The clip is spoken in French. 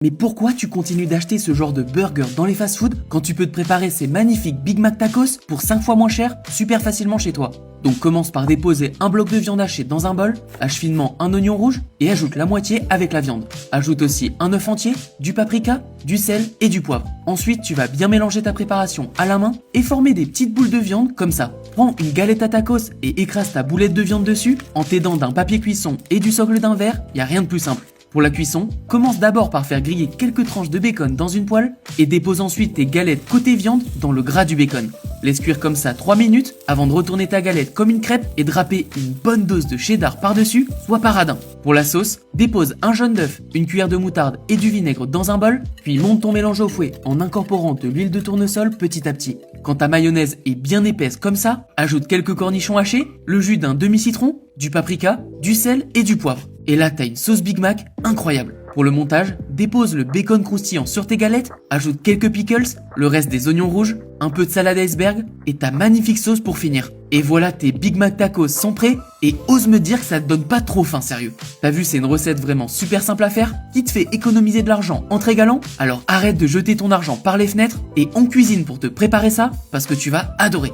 Mais pourquoi tu continues d'acheter ce genre de burger dans les fast-foods quand tu peux te préparer ces magnifiques Big Mac Tacos pour 5 fois moins cher, super facilement chez toi? Donc commence par déposer un bloc de viande hachée dans un bol, hache finement un oignon rouge et ajoute la moitié avec la viande. Ajoute aussi un œuf entier, du paprika, du sel et du poivre. Ensuite, tu vas bien mélanger ta préparation à la main et former des petites boules de viande comme ça. Prends une galette à tacos et écrase ta boulette de viande dessus en t'aidant d'un papier cuisson et du socle d'un verre, y a rien de plus simple. Pour la cuisson, commence d'abord par faire griller quelques tranches de bacon dans une poêle et dépose ensuite tes galettes côté viande dans le gras du bacon. Laisse cuire comme ça 3 minutes avant de retourner ta galette comme une crêpe et draper une bonne dose de cheddar par-dessus, soit paradin. Pour la sauce, dépose un jaune d'œuf, une cuillère de moutarde et du vinaigre dans un bol, puis monte ton mélange au fouet en incorporant de l'huile de tournesol petit à petit. Quand ta mayonnaise est bien épaisse comme ça, ajoute quelques cornichons hachés, le jus d'un demi-citron, du paprika, du sel et du poivre. Et là, t'as une sauce Big Mac incroyable. Pour le montage, dépose le bacon croustillant sur tes galettes, ajoute quelques pickles, le reste des oignons rouges, un peu de salade iceberg et ta magnifique sauce pour finir. Et voilà, tes Big Mac Tacos sont prêts et ose me dire que ça te donne pas trop faim, sérieux. T'as vu, c'est une recette vraiment super simple à faire qui te fait économiser de l'argent en te régalant. Alors arrête de jeter ton argent par les fenêtres et on cuisine pour te préparer ça parce que tu vas adorer.